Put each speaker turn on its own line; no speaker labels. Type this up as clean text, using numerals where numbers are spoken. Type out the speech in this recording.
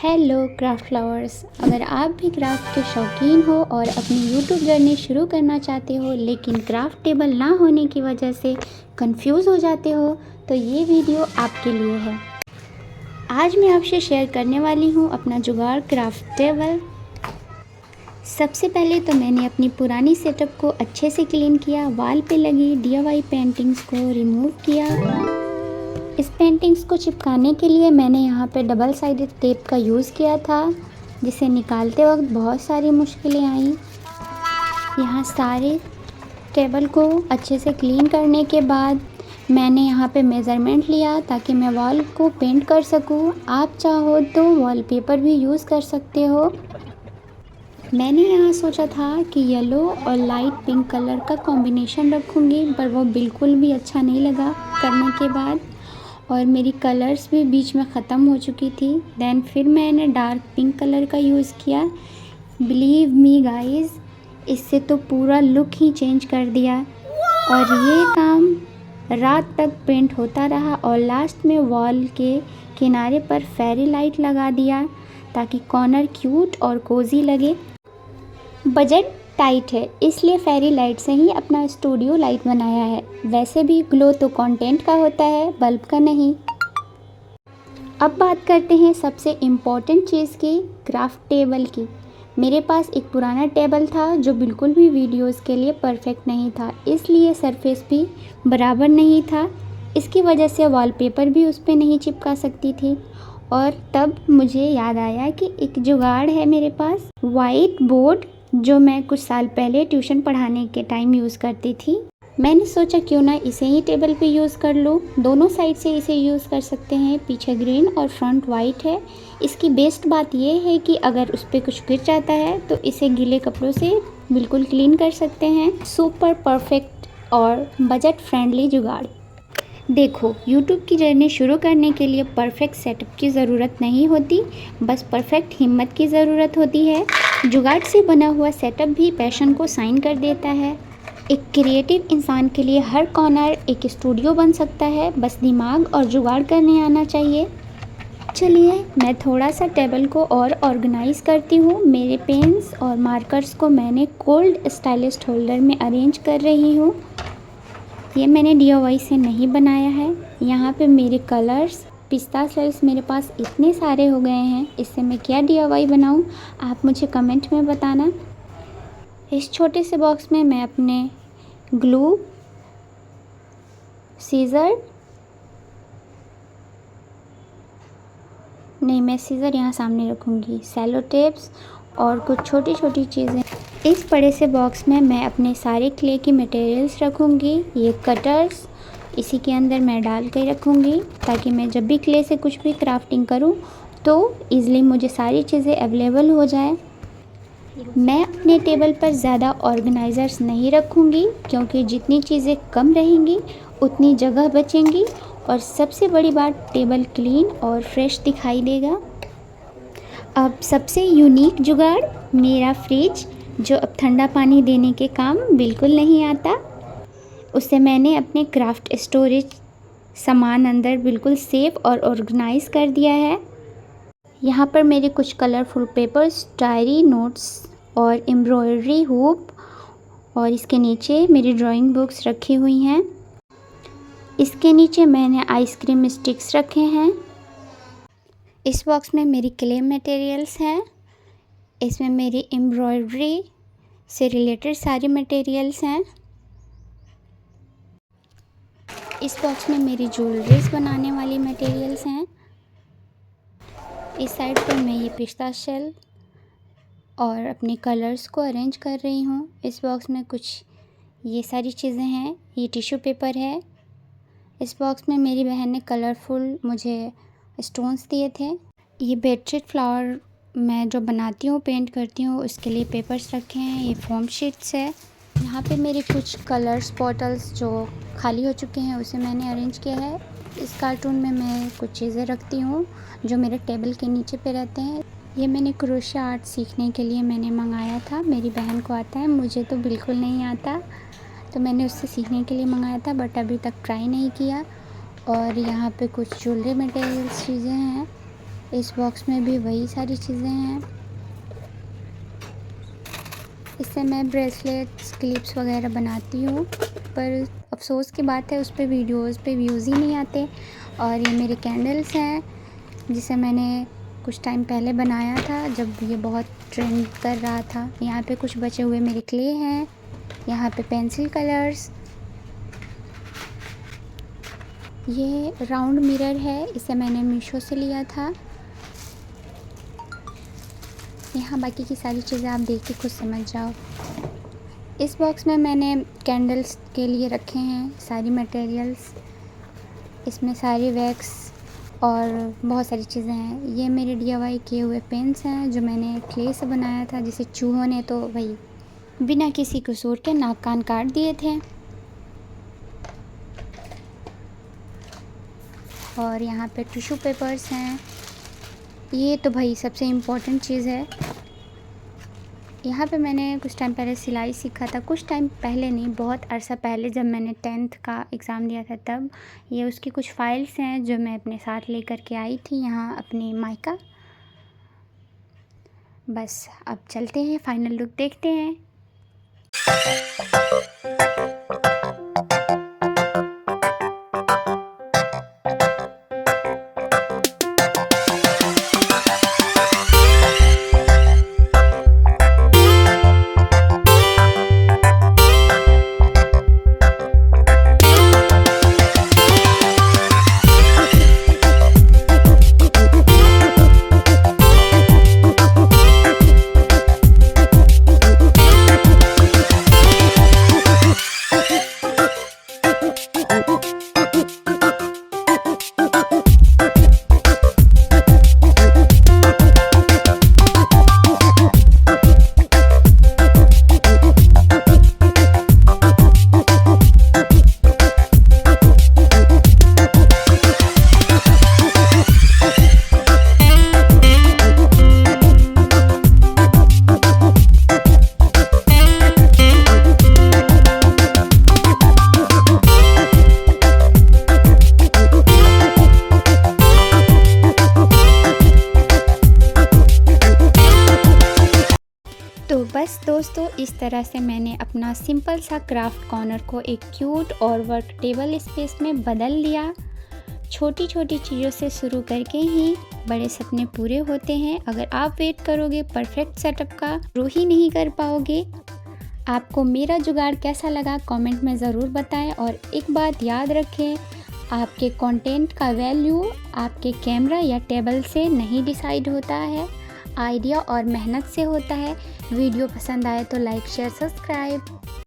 Hello craft lovers. अगर आप भी क्राफ्ट के शौकीन हो और अपनी यूट्यूब जर्नी शुरू करना चाहते हो लेकिन क्राफ्ट टेबल ना होने की वजह से कंफ्यूज हो जाते हो तो ये वीडियो आपके लिए है। आज मैं आपसे शेयर करने वाली हूँ अपना जुगाड़ क्राफ्ट टेबल। सबसे पहले तो मैंने अपनी पुरानी सेटअप को अच्छे से क्लीन किया, वॉल पे लगी DIY पेंटिंग्स को रिमूव किया। इस पेंटिंग्स को चिपकाने के लिए मैंने यहाँ पे डबल साइडेड टेप का यूज़ किया था, जिसे निकालते वक्त बहुत सारी मुश्किलें आईं। यहाँ सारे टेबल को अच्छे से क्लीन करने के बाद मैंने यहाँ पे मेज़रमेंट लिया ताकि मैं वॉल को पेंट कर सकूँ। आप चाहो तो वॉलपेपर भी यूज़ कर सकते हो। मैंने यहाँ सोचा था कि येलो और लाइट पिंक कलर का कॉम्बिनेशन रखूँगी, पर वो बिल्कुल भी अच्छा नहीं लगा करने के बाद, और मेरी कलर्स भी बीच में ख़त्म हो चुकी थी। देन फिर मैंने डार्क पिंक कलर का यूज़ किया। बिलीव मी गाइस, इससे तो पूरा लुक ही चेंज कर दिया। और ये काम रात तक पेंट होता रहा और लास्ट में वॉल के किनारे पर फेरी लाइट लगा दिया ताकि कॉर्नर क्यूट और कोजी लगे। बजट टाइट है इसलिए फेरी लाइट से ही अपना स्टूडियो लाइट बनाया है। वैसे भी ग्लो तो कंटेंट का होता है, बल्ब का नहीं। अब बात करते हैं सबसे इम्पोर्टेंट चीज़ की, क्राफ्ट टेबल की। मेरे पास एक पुराना टेबल था जो बिल्कुल भी वीडियोस के लिए परफेक्ट नहीं था, इसलिए सरफेस भी बराबर नहीं था। इसकी वजह से वॉलपेपर भी उस पर नहीं चिपका सकती थी। और तब मुझे याद आया कि एक जुगाड़ है मेरे पास, वाइट बोर्ड, जो मैं कुछ साल पहले ट्यूशन पढ़ाने के टाइम यूज़ करती थी। मैंने सोचा क्यों ना इसे ही टेबल पे यूज़ कर लूँ। दोनों साइड से इसे यूज़ कर सकते हैं। पीछे ग्रीन और फ्रंट वाइट है। इसकी बेस्ट बात यह है कि अगर उस पर कुछ गिर जाता है तो इसे गीले कपड़ों से बिल्कुल क्लीन कर सकते हैं। सुपर परफेक्ट और बजट फ्रेंडली जुगाड़। देखो, YouTube की जर्नी शुरू करने के लिए परफेक्ट सेटअप की ज़रूरत नहीं होती, बस परफेक्ट हिम्मत की ज़रूरत होती है। जुगाड़ से बना हुआ सेटअप भी पैशन को साइन कर देता है। एक क्रिएटिव इंसान के लिए हर कॉर्नर एक स्टूडियो बन सकता है, बस दिमाग और जुगाड़ करने आना चाहिए। चलिए मैं थोड़ा सा टेबल को और ऑर्गेनाइज़ करती हूँ। मेरे पेन्स और मार्कर्स को मैंने कोल्ड स्टाइलिस्ट होल्डर में अरेंज कर रही हूँ। ये मैंने DIY से नहीं बनाया है। यहाँ पे मेरे कलर्स, पिस्ता शेल्स मेरे पास इतने सारे हो गए हैं, इससे मैं क्या DIY बनाऊँ, आप मुझे कमेंट में बताना। इस छोटे से बॉक्स में मैं अपने ग्लू, सीज़र, नहीं मैं सीज़र यहाँ सामने रखूँगी, सेलो टेप्स और कुछ छोटी छोटी चीज़ें। इस बड़े से बॉक्स में मैं अपने सारे क्ले की मटेरियल्स रखूँगी। ये कटर्स इसी के अंदर मैं डाल के रखूँगी ताकि मैं जब भी क्ले से कुछ भी क्राफ्टिंग करूँ तो ईज़िली मुझे सारी चीज़ें अवेलेबल हो जाए। मैं अपने टेबल पर ज़्यादा ऑर्गेनाइज़र्स नहीं रखूँगी क्योंकि जितनी चीज़ें कम रहेंगी उतनी जगह बचेंगी और सबसे बड़ी बात, टेबल क्लीन और फ्रेश दिखाई देगा। अब सबसे यूनिक जुगाड़, मेरा फ्रिज, जो अब ठंडा पानी देने के काम बिल्कुल नहीं आता। उसे मैंने अपने क्राफ्ट स्टोरेज सामान अंदर बिल्कुल सेफ और ऑर्गेनाइज कर दिया है। यहाँ पर मेरे कुछ कलरफुल पेपर्स, डायरी, नोट्स और एम्ब्रॉयडरी हुक, और इसके नीचे मेरी ड्राइंग बुक्स रखी हुई हैं। इसके नीचे मैंने आइसक्रीम स्टिक्स रखे हैं। इस बॉक्स में मेरी क्ले मटेरियल्स हैं। इसमें मेरी एम्ब्रॉयडरी से रिलेटेड सारी मटेरियल्स हैं। इस बॉक्स में मेरी ज्वेलरीज बनाने वाली मटेरियल्स हैं। इस साइड पर मैं ये पिस्ता शेल और अपने कलर्स को अरेंज कर रही हूँ। इस बॉक्स में कुछ ये सारी चीज़ें हैं। ये टिश्यू पेपर है। इस बॉक्स में मेरी बहन ने कलरफुल मुझे स्टोन्स दिए थे। ये बेडशीट फ्लावर मैं जो बनाती हूँ, पेंट करती हूँ, उसके लिए पेपर्स रखे हैं। ये फोम शीट्स है। यहाँ पे मेरे कुछ कलर्स बॉटल्स जो खाली हो चुके हैं उसे मैंने अरेंज किया है। इस कार्टून में मैं कुछ चीज़ें रखती हूँ जो मेरे टेबल के नीचे पे रहते हैं। ये मैंने क्रोशिया आर्ट सीखने के लिए मैंने मंगाया था। मेरी बहन को आता है, मुझे तो बिल्कुल नहीं आता, तो मैंने उससे सीखने के लिए मंगाया था, बट अभी तक ट्राई नहीं किया। और यहाँ पे कुछ ज्वेलरी मटेरियल्स चीज़ें हैं। इस बॉक्स में भी वही सारी चीज़ें हैं। इससे मैं ब्रेसलेट्स, क्लिप्स वगैरह बनाती हूँ, पर अफ़सोस की बात है उस पे वीडियोज़ पे व्यूज़ ही नहीं आते। और ये मेरे कैंडल्स हैं, जिसे मैंने कुछ टाइम पहले बनाया था जब ये बहुत ट्रेंड कर रहा था। यहाँ पे कुछ बचे हुए मेरे क्ले हैं, यहाँ पे पेंसिल कलर्स। ये राउंड मिरर है, इसे मैंने मीशो से लिया था। यहाँ बाकी की सारी चीज़ें आप देख के खुद समझ जाओ। इस बॉक्स में मैंने कैंडल्स के लिए रखे हैं सारी मटेरियल्स। इसमें सारी वैक्स और बहुत सारी चीज़ें हैं। ये मेरे DIY किए हुए पेन्स हैं जो मैंने क्ले से बनाया था, जिसे चूहों ने तो वही बिना किसी कसूर के नाक कान काट दिए थे। और यहाँ पे टिश्यू पेपर्स हैं। ये तो भाई सबसे इम्पोर्टेंट चीज़ है। यहाँ पे मैंने कुछ टाइम पहले सिलाई सीखा था, कुछ टाइम पहले नहीं, बहुत अरसा पहले, जब मैंने 10th का एग्ज़ाम दिया था तब। ये उसकी कुछ फ़ाइल्स हैं जो मैं अपने साथ लेकर के आई थी यहाँ अपने मायका। बस अब चलते हैं, फ़ाइनल लुक देखते हैं। तो बस दोस्तों, इस तरह से मैंने अपना सिंपल सा क्राफ्ट कॉर्नर को एक क्यूट और वर्क टेबल स्पेस में बदल लिया। छोटी छोटी चीज़ों से शुरू करके ही बड़े सपने पूरे होते हैं। अगर आप वेट करोगे परफेक्ट सेटअप का, शुरू ही नहीं कर पाओगे। आपको मेरा जुगाड़ कैसा लगा कमेंट में ज़रूर बताएं। और एक बात याद रखें, आपके कंटेंट का वैल्यू आपके कैमरा या टेबल से नहीं डिसाइड होता है, आइडिया और मेहनत से होता है। वीडियो पसंद आए तो लाइक, शेयर, सब्सक्राइब।